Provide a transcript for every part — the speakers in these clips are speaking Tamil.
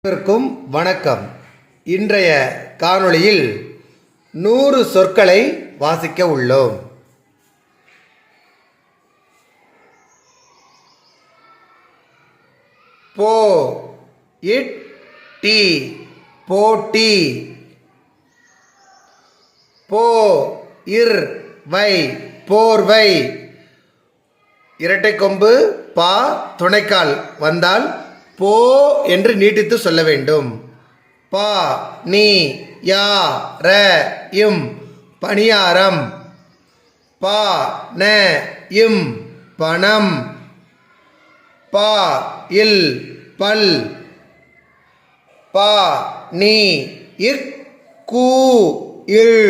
அனைவருக்கும் வணக்கம். இன்றைய காணொளியில் 100 சொற்களை வாசிக்க உள்ளோம். போ இட் டி போட்டி. போ இர் வை போர்வை. இரட்டை கொம்பு பா துணைக்கால் வந்தால் போ என்று நீட்டித்து சொல்ல வேண்டும். பா நீ யா ர இம் பணியாரம். பா ந இம் பணம். பா இல் பல். பா நீ இக் கூ இல்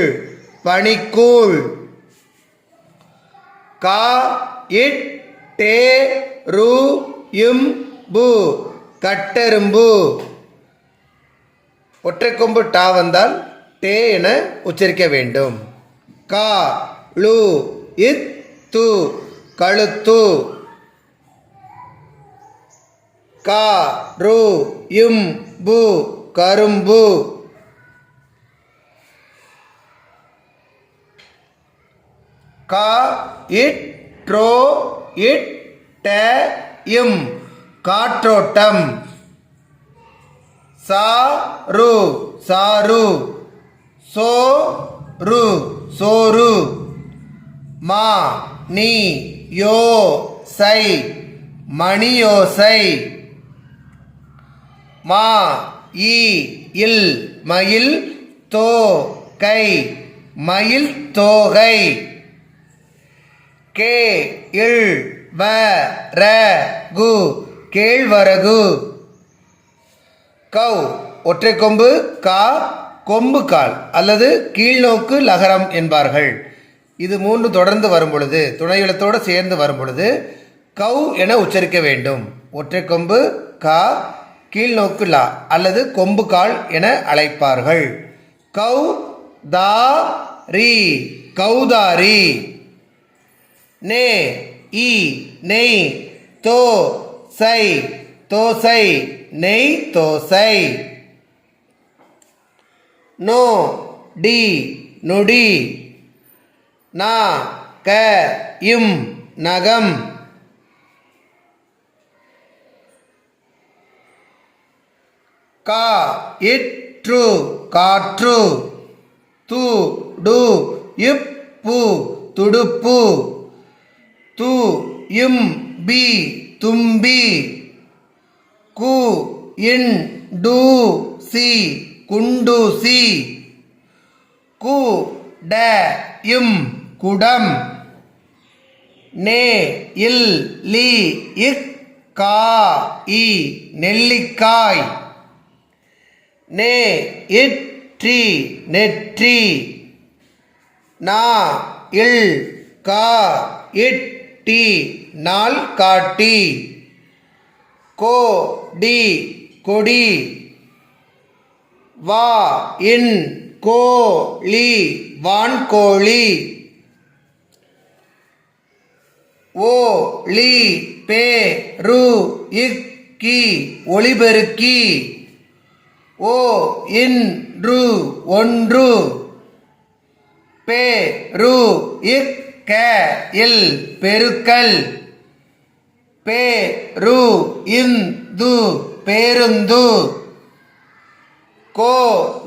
பனிக்கூழ். கா இட் டே ரு இம் பு கட்டெரும்பு. ஒற்றைக்கொம்பு டா வந்தால் டே என உச்சரிக்க வேண்டும். கா லு இத் து கழுத்து. கா ரு இம் பு கரும்பு. கா இட் ட்ரோ இட் ட இம் காற்றோட்டம். சா ரு சாரு. சோ ரு சோறு. மா நீ யோ சை மணியோசை. மா ஈ இல் மயில் தோ கை மயில் தோகை. கே இல் வ ர கு கேழ்வரகு. கௌ ஒற்றைக்கொம்பு கா கொம்பு கால் அல்லது கீழ்நோக்கு லகரம் என்பார்கள். இது 3 தொடர்ந்து வரும் பொழுது துணை எழுத்தோடு சேர்ந்து வரும் பொழுது கௌ என உச்சரிக்க வேண்டும். ஒற்றைக்கொம்பு கா கீழ்நோக்கு லா அல்லது கொம்பு கால் என அழைப்பார்கள். கௌ தா ரி கௌதாரி. நே ஈ நெய் தோ சை தோசை நெய் தோசை. நோ டி நொடி. நா க இம் நகம். கா இற்று காற்று. து டு இப் பு துடுப்பு. து இம் பி தும்பி. கு இன் டு சி குண்டூசி. கு ட இம் குடம். நே இல் லி இக் கா இ நெல்லிக்காய். நே இட் ட்ரி நெற்றி. நா இல் கா இட் டி நாள் காட்டி. கோ டி கொடி. வா இன் கோ லி வான்கோழி. ஓ லி பே ரு இக் கி ஒளிபெருக்கி. ஓ இன் ரு ஒன்று. பே ரு இக் க இல் பெருக்கல். பே ரு இன் து பேருந்து. கோ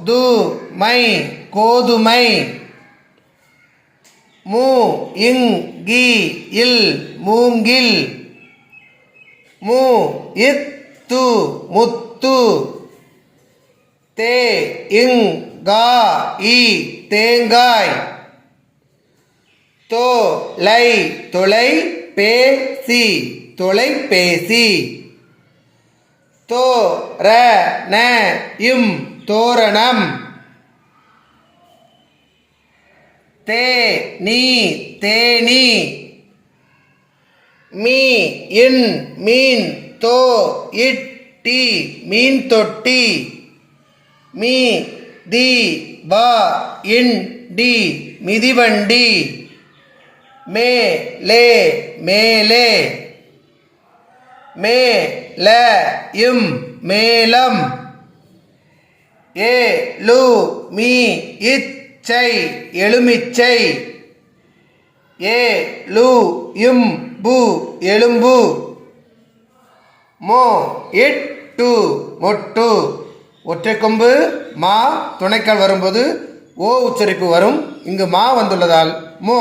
து மை கோதுமை. மு இங் கி இல் மூங்கில். மு இத் து முத்து. தே இங் கா இ தேங்காய். தோ லை தொலை பே சி தொலைபேசி. தோ ர ந இம் தோரணம். தே நீ Theni. Me in mean though it D மீன் தொட்டி. மீ தி வா இன் டி மிதிவண்டி. மே லே மேலே. மே ல இம் மேலம் ஏ லு மீ இச்சை எலுமிச்சை ஏ லு இம் பு எலும்பு மோ இட்டு மொட்டு ஒற்றை கொம்பு மா துணைக்கால் வரும்போது ஓ உச்சரிப்பு வரும். இங்கு மா வந்துள்ளதால் மோ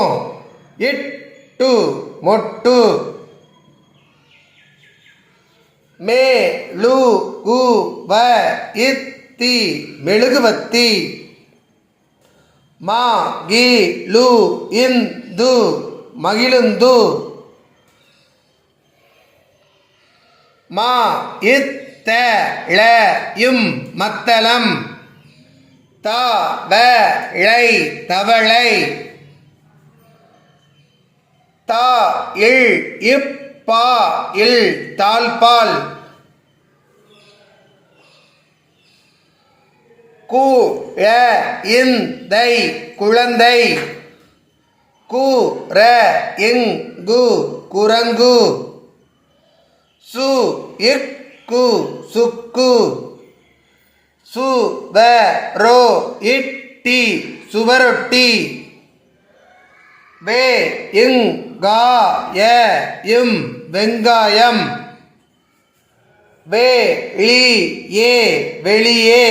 இட்டு மொட்டு. மே லு கு வ இத்தி மெழுகுவத்தி மா கி லு இந்து மகிழுந்து மா இத்த ள இம் மத்தளம் த வ ளை தவளை த இல் இப்பா இல் தாழ்பால் கு ழ இந்தை குழந்தை கு ர இங்கு குரங்கு சு இக்கு சுக்கு சு வ ரோ இட்டி சுவரொட்டி வே இங்கா ய இம் வெங்காயம் வே லி ஏ வெளியே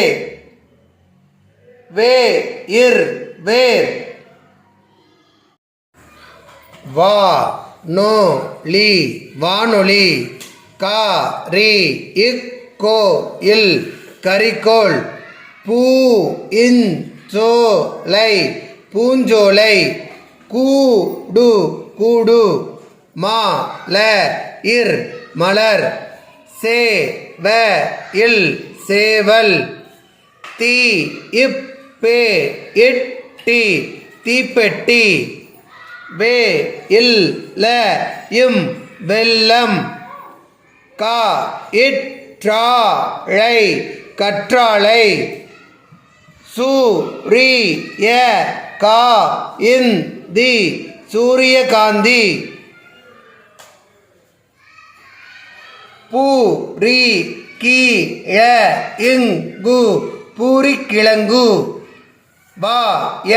வே இர் வேர் வா நோ லி வானொலி கா ரி இக்கோ இல் கரிக்கோள் பூ இன் சோலை பூஞ்சோலை கூடு கூடு மா ல இர் மலர் சே வ இல் சேவல் தீ இப்பே இட்டி தீப்பெட்டி வே இல் ல இம் வெல்லம் கா இற்றாழை கற்றாழை சு ரி ய கா இந்தி சூரியகாந்தி பூ ரி கி ய இங்கு பூரிக்கிழங்கு பா ய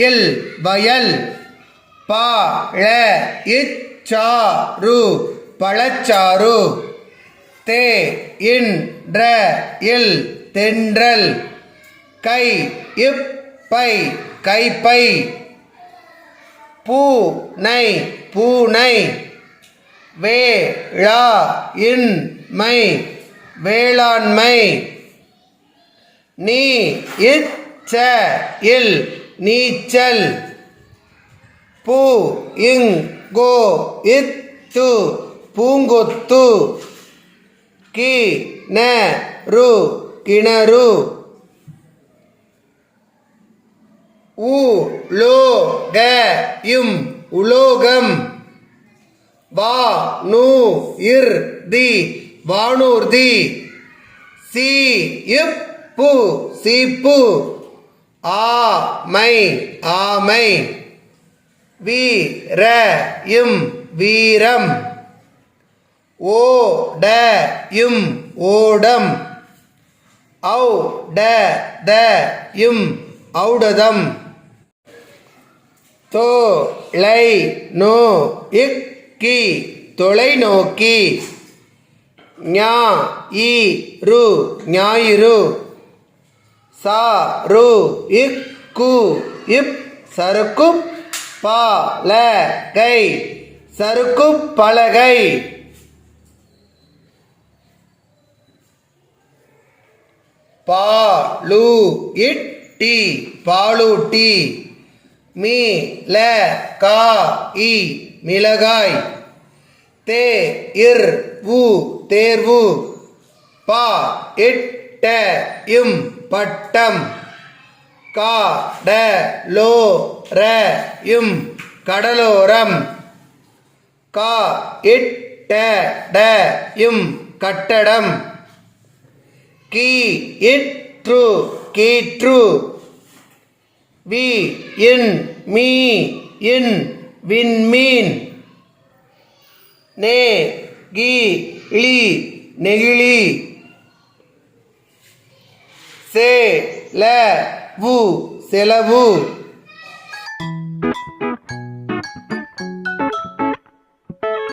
இல் வயல் பா ழ இச்சாறு பழச்சாறு தே இன்ற இல் தென்றல் கை இப்பை கைப்பை பூனை பூனை வேளா இன்மை வேளாண்மை நீ இச்ச இல் நீச்சல் பூ இங்கோ இத்து பூங்கொத்து கி ந ரு கிணறு உ லோ க இம் உலோகம் வா நு இர் தி வானூர்தி சி இப்பு சீப்பு ஆமை ஆமை வீர இம் வீரம் ஓட இம் ஓடம் ஔ ட த இம் ஔடதம் தோ லை நோ இக்கி தொலைநோக்கி ஞா இ ரு ஞாயிறு சா ரு இக்கு இப் சறுக்கு பா ல கை சறுக்கு பலகை பா லு இட்டி பாலூட்டி மீ ல கா இ மிளகாய் தே இர் வு தேர்வு பா இட்ட இம் பட்டம் கா ட லோ ர இம் கடலோரம் கா இட்ட ட இம் கட்டடம் கீ இற்று கீற்று வி இன் மீ இன் விண்மீன் நே கி இளி நெகிழி செலவு செலவு